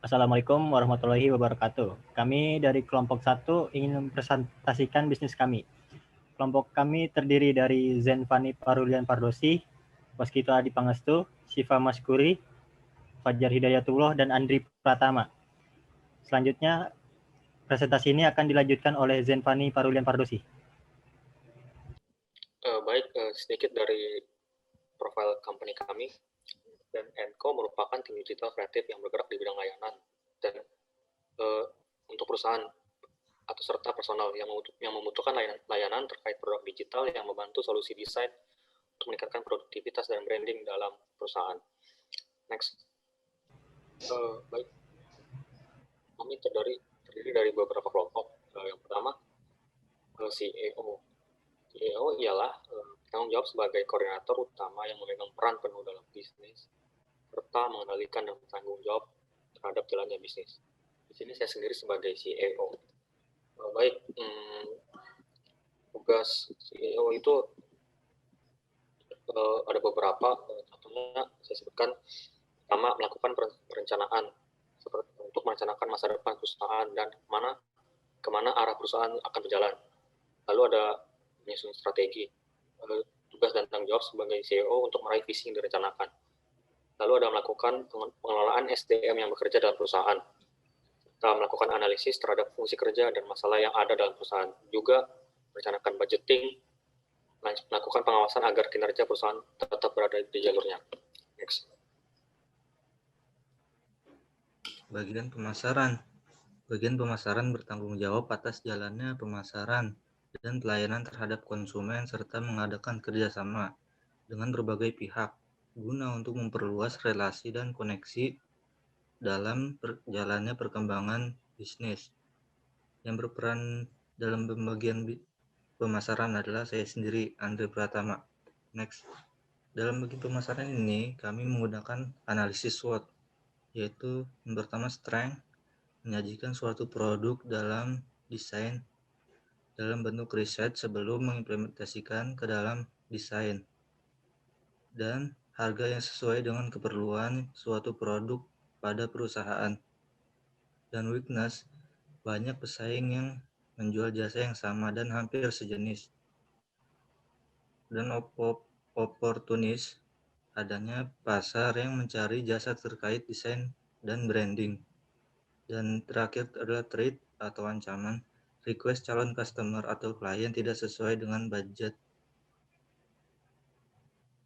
Assalamualaikum warahmatullahi wabarakatuh. Kami dari kelompok 1 ingin mempresentasikan bisnis kami. Kelompok kami terdiri dari Zenfani Parulian Pardosi, Waskito Adi Pangestu, Syifa Maskuri, Fajar Hidayatullah, dan Andri Pratama. Selanjutnya, presentasi ini akan dilanjutkan oleh Zenfani Parulian Pardosi. Sedikit dari profil company kami. Dan Enco merupakan tim digital kreatif yang bergerak di bidang layanan. Dan untuk perusahaan atau serta personal yang membutuhkan layanan terkait produk digital yang membantu solusi desain untuk meningkatkan produktivitas dan branding dalam perusahaan. Next. Baik. Kami terdiri dari beberapa kelompok. Yang pertama, CEO. CEO ialah tanggung jawab sebagai koordinator utama yang memegang peran penuh dalam bisnis serta mengendalikan dan bertanggung jawab terhadap jalannya bisnis. Di sini saya sendiri sebagai CEO. Tugas CEO itu ada beberapa. Contohnya saya sebutkan, pertama melakukan perencanaan untuk merencanakan masa depan perusahaan dan kemana arah perusahaan akan berjalan. Lalu ada menyusun strategi. Tugas dan tanggung jawab sebagai CEO untuk meraih visi yang direncanakan. Lalu ada melakukan pengelolaan SDM yang bekerja dalam perusahaan. Kita melakukan analisis terhadap fungsi kerja dan masalah yang ada dalam perusahaan. Juga merencanakan budgeting, melakukan pengawasan agar kinerja perusahaan tetap berada di jalurnya. Next. Bagian pemasaran. Bagian pemasaran bertanggung jawab atas jalannya pemasaran dan pelayanan terhadap konsumen serta mengadakan kerjasama dengan berbagai pihak guna untuk memperluas relasi dan koneksi dalam jalannya perkembangan bisnis. Yang berperan dalam pembagian pemasaran adalah saya sendiri, Andri Pratama. Next. Dalam bagian pemasaran ini, kami menggunakan analisis SWOT, yaitu yang pertama strength, menyajikan suatu produk dalam desain dalam bentuk riset sebelum mengimplementasikan ke dalam desain, dan harga yang sesuai dengan keperluan suatu produk pada perusahaan. Dan weakness, banyak pesaing yang menjual jasa yang sama dan hampir sejenis. Dan opportunis, adanya pasar yang mencari jasa terkait desain dan branding. Dan terakhir adalah threat atau ancaman, request calon customer atau klien tidak sesuai dengan budget.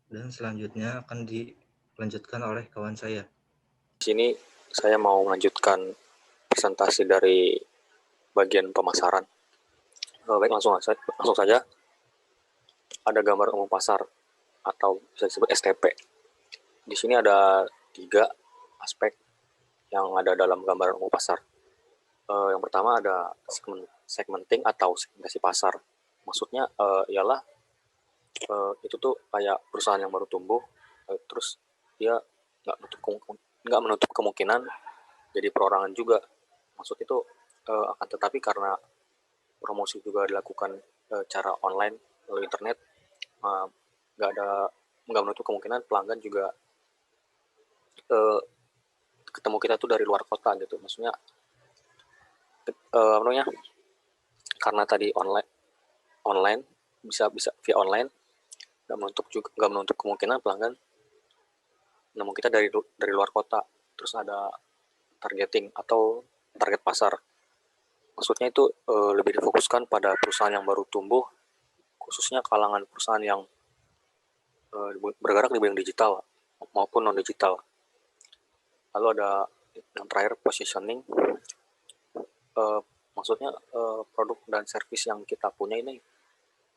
Dan selanjutnya akan dilanjutkan oleh kawan saya. Di sini saya mau melanjutkan presentasi dari bagian pemasaran. Baik, langsung saja. Ada gambar umum pasar atau bisa disebut STP. Di sini ada 3 aspek yang ada dalam gambar umum pasar. Yang pertama ada segmenting atau segmentasi pasar. Maksudnya ialah itu tuh kayak perusahaan yang baru tumbuh, terus dia nggak menutup kemungkinan jadi perorangan juga. Maksud itu akan tetapi karena promosi juga dilakukan cara online melalui internet, nggak menutup kemungkinan pelanggan juga ketemu kita tuh dari luar kota gitu. Maksudnya karena tadi online bisa via online, nggak menutup kemungkinan pelanggan nemu kita dari luar kota. Terus ada targeting atau target pasar. Maksudnya itu lebih difokuskan pada perusahaan yang baru tumbuh, khususnya kalangan perusahaan yang bergerak di bidang digital maupun non digital. Lalu ada yang terakhir positioning. Maksudnya produk dan servis yang kita punya ini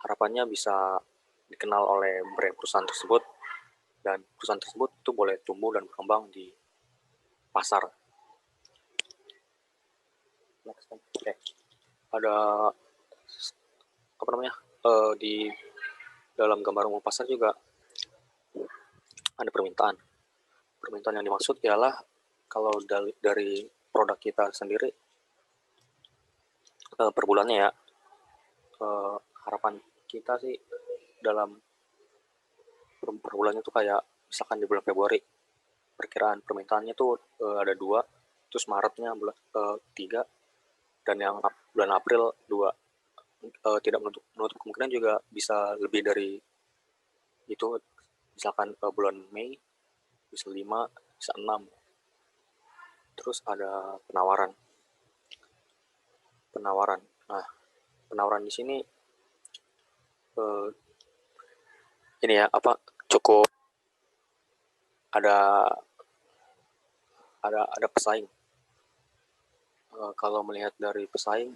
harapannya bisa dikenal oleh brand perusahaan tersebut, dan perusahaan tersebut itu boleh tumbuh dan berkembang di pasar. Okay. Ada di dalam gambar umum pasar juga ada permintaan. Permintaan yang dimaksud ialah kalau dari produk kita sendiri per bulannya ya, harapan kita sih dalam per bulannya tuh kayak misalkan di bulan Februari perkiraan permintaannya tuh ada 2, terus Maretnya 3, dan yang bulan April 2. Tidak menutup kemungkinan juga bisa lebih dari itu, misalkan bulan Mei bisa 5, bisa 6. Terus ada penawaran. Nah, penawaran di sini ini ya, cukup ada pesaing. Kalau melihat dari pesaing,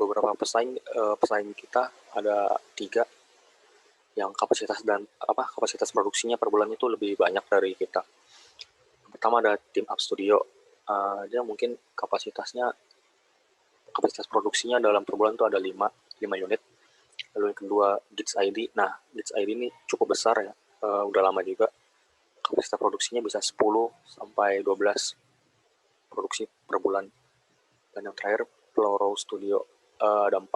beberapa pesaing kita ada 3 yang kapasitas produksinya per bulan itu lebih banyak dari kita. Pertama ada Team Up Studio. Dia mungkin kapasitas produksinya dalam per bulan itu ada 5 unit. Lalu yang kedua Gits ID. Nah, Gits ID ini cukup besar ya, udah lama juga. Kapasitas produksinya bisa 10 sampai 12 produksi per bulan. Dan yang terakhir Ploro Studio, ada 4.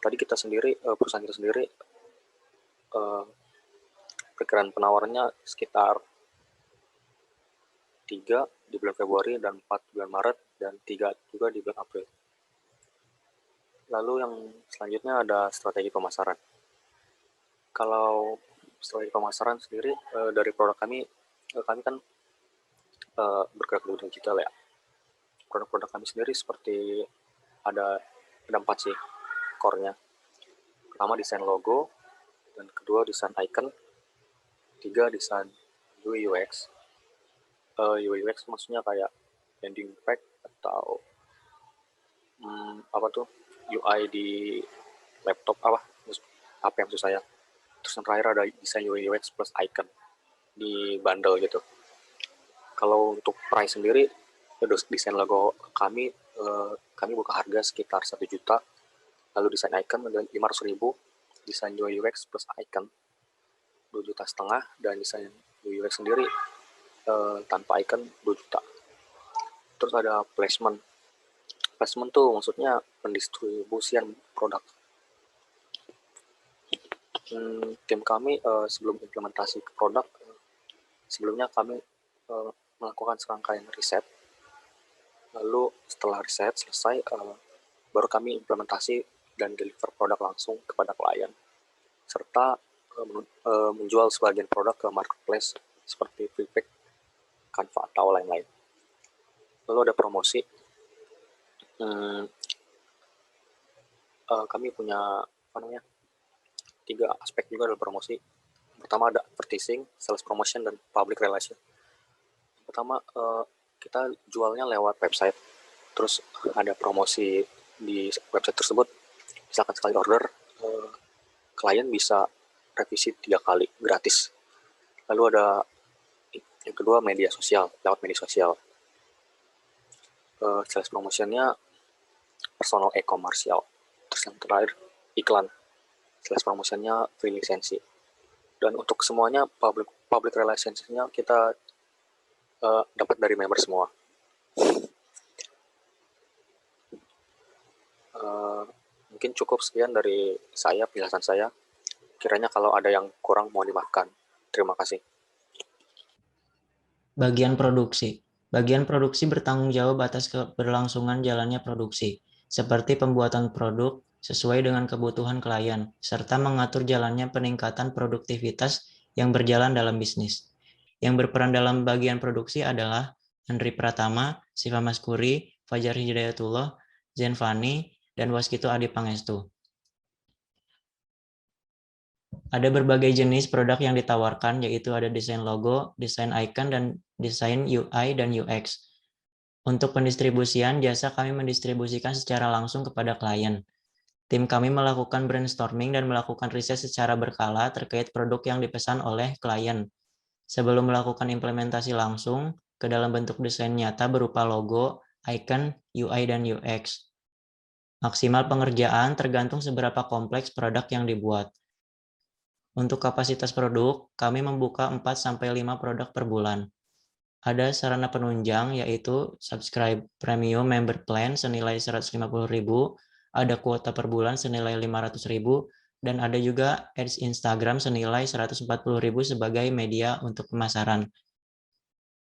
Tadi perusahaan kita sendiri perkiraan penawarannya sekitar 3 di bulan Februari dan 4 di bulan Maret dan 3 juga di bulan April. Lalu yang selanjutnya ada strategi pemasaran. Kalau strategi pemasaran sendiri dari produk kami kan bergerak di digital ya. Produk-produk kami sendiri seperti ada 4 sih core-nya. Pertama desain logo, dan kedua desain icon, 3 desain UI UX. UI UX maksudnya kayak landing page atau UI di laptop HP maksud saya. Terus yang terakhir ada desain UI UX plus icon di bundle gitu. Kalau untuk price sendiri, desain logo kami buka harga sekitar 1 juta. Lalu desain icon 500.000, desain UI UX plus icon 2,5 juta, dan desain UI UX sendiri tanpa icon 2 juta. Terus ada placement. Placement tuh maksudnya pendistribusian produk. Tim kami sebelum implementasi ke produk, sebelumnya kami melakukan serangkaian riset. Lalu setelah riset selesai, baru kami implementasi dan deliver produk langsung kepada klien, serta menjual sebagian produk ke marketplace seperti Prepack, Canva, atau lain-lain. Lalu ada promosi. Kami punya 3 aspek juga dalam promosi. Pertama ada advertising, sales promotion, dan public relation. Pertama, kita jualnya lewat website. Terus ada promosi di website tersebut. Misalkan sekali order, klien bisa revisi 3 kali gratis. Lalu ada yang kedua media sosial, lewat media sosial. Sales promotionnya personal e-commercial. Terus yang terakhir iklan. Sales promotionnya free lisensi. Dan untuk semuanya public relationsnya kita dapat dari member semua. Mungkin cukup sekian dari saya, penjelasan saya. Kiranya kalau ada yang kurang mohon dimaafkan. Terima kasih. Bagian produksi. Bagian produksi bertanggung jawab atas keberlangsungan jalannya produksi, seperti pembuatan produk sesuai dengan kebutuhan klien, serta mengatur jalannya peningkatan produktivitas yang berjalan dalam bisnis. Yang berperan dalam bagian produksi adalah Andri Pratama, Siva Maskuri, Fajar Hidayatullah, Zenfani, dan Waskito Adi Pangestu. Ada berbagai jenis produk yang ditawarkan, yaitu ada desain logo, desain icon, dan desain UI dan UX. Untuk pendistribusian, jasa kami mendistribusikan secara langsung kepada klien. Tim kami melakukan brainstorming dan melakukan riset secara berkala terkait produk yang dipesan oleh klien. Sebelum melakukan implementasi langsung ke dalam bentuk desain nyata berupa logo, icon, UI, dan UX. Maksimal pengerjaan tergantung seberapa kompleks produk yang dibuat. Untuk kapasitas produk, kami membuka 4-5 produk per bulan. Ada sarana penunjang yaitu subscribe premium member plan senilai 150.000, ada kuota per bulan senilai 500.000, dan ada juga ads Instagram senilai 140.000 sebagai media untuk pemasaran.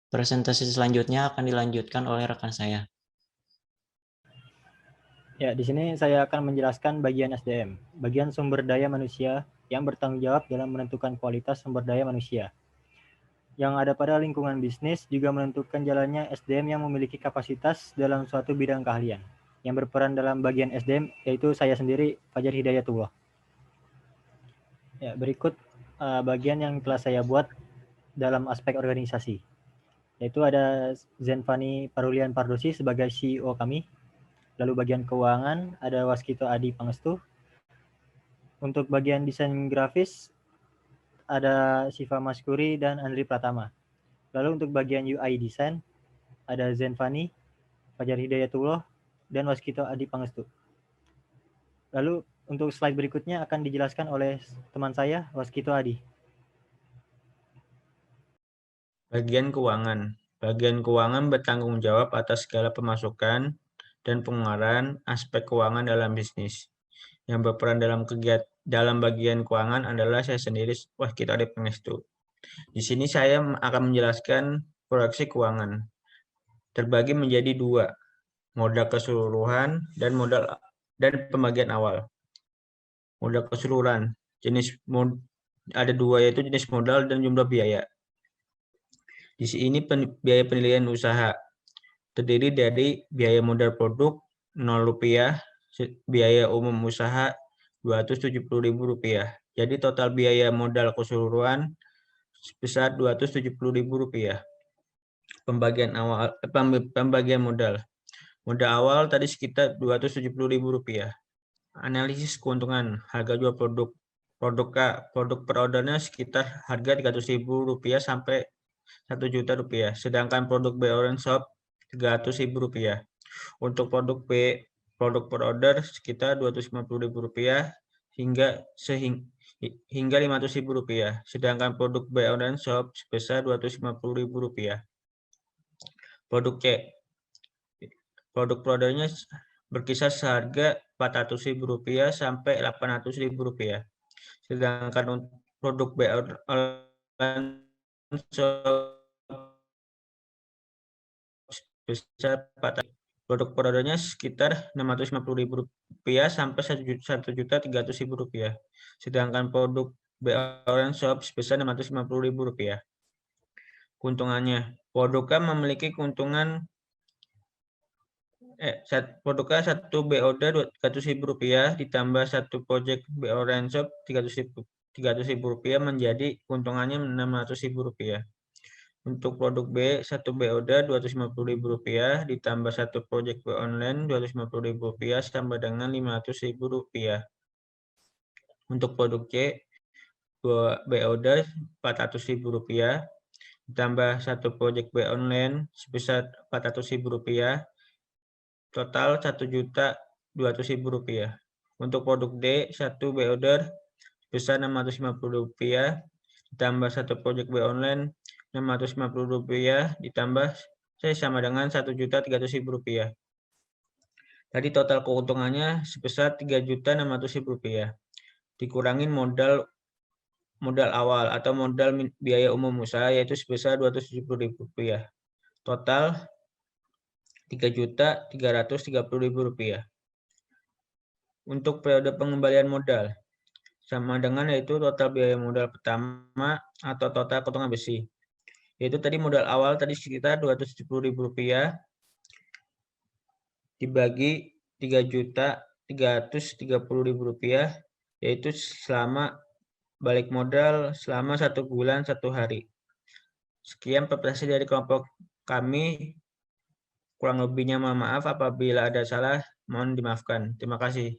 Presentasi selanjutnya akan dilanjutkan oleh rekan saya. Ya, di sini saya akan menjelaskan bagian SDM, bagian sumber daya manusia yang bertanggung jawab dalam menentukan kualitas sumber daya manusia. Yang ada pada lingkungan bisnis juga menentukan jalannya SDM yang memiliki kapasitas dalam suatu bidang keahlian. Yang berperan dalam bagian SDM yaitu saya sendiri, Fajar Hidayatullah. Ya, berikut bagian yang telah saya buat dalam aspek organisasi. Yaitu ada Zenfani Parulian Pardosi sebagai CEO kami. Lalu bagian keuangan ada Waskito Adi Pangestu. Untuk bagian desain grafis ada Siva Maskuri dan Andri Pratama. Lalu untuk bagian UI design ada Zenfani, Fajar Hidayatullah, dan Waskito Adi Pangestu. Lalu untuk slide berikutnya akan dijelaskan oleh teman saya, Waskito Adi. Bagian keuangan. Bagian keuangan bertanggung jawab atas segala pemasukan dan pengeluaran aspek keuangan dalam bisnis. Yang berperan dalam bagian keuangan adalah saya sendiri, Waskito Adi Pangestu. Di sini saya akan menjelaskan proyeksi keuangan. Terbagi menjadi dua, modal keseluruhan dan pembagian awal. Modal keseluruhan, ada dua, yaitu jenis modal dan jumlah biaya. Di sini biaya penilaian usaha terdiri dari biaya modal produk Rp0, biaya umum usaha Rp270.000. Jadi total biaya modal keseluruhan sebesar Rp270.000. Pembagian modal. Modal awal tadi sekitar Rp270.000. Analisis keuntungan harga jual produk. Produk per ordernya sekitar harga Rp300.000 sampai Rp1.000.000. Sedangkan produk B Orange Shop Rp300.000. Untuk produk B, produk per order sekitar Rp250.000 hingga Rp500.000. Sedangkan produk B Orange Shop sebesar Rp250.000. Produk C, produk per ordernya berkisar seharga Rp400.000 sampai Rp800.000. Sedangkan produk B Orange Shop besar produk per ordernya sekitar Rp650.000 sampai Rp1.300.000. Sedangkan produk B Orange Shop sebesar Rp650.000. Keuntungannya, produknya memiliki keuntungan produknya satu B order Rp200.000 ditambah satu project B Orange Shop Rp300.000 menjadi keuntungannya Rp600.000. Untuk produk B, 1 B order Rp250.000 ditambah 1 project B online Rp250.000 tambah dengan Rp500.000. Untuk produk C, 2 B order Rp400.000 ditambah 1 project B online sebesar Rp400.000, total Rp1.200.000. Untuk produk D, 1 B order sebesar Rp650.000 ditambah 1 project B online Rp650.000 ditambah sama dengan Rp1.300.000. Tadi total keuntungannya sebesar Rp3.600.000. Dikurangin modal awal atau modal biaya umum usaha yaitu sebesar Rp270.000. Total Rp3.330.000. Untuk periode pengembalian modal sama dengan yaitu total biaya modal pertama atau total keuntungan besi. Yaitu tadi modal awal tadi sekitar Rp270.000 dibagi Rp3.330.000 yaitu selama balik modal selama 1 bulan 1 hari. Sekian presentasi dari kelompok kami. Kurang lebihnya mohon maaf, apabila ada salah mohon dimaafkan. Terima kasih.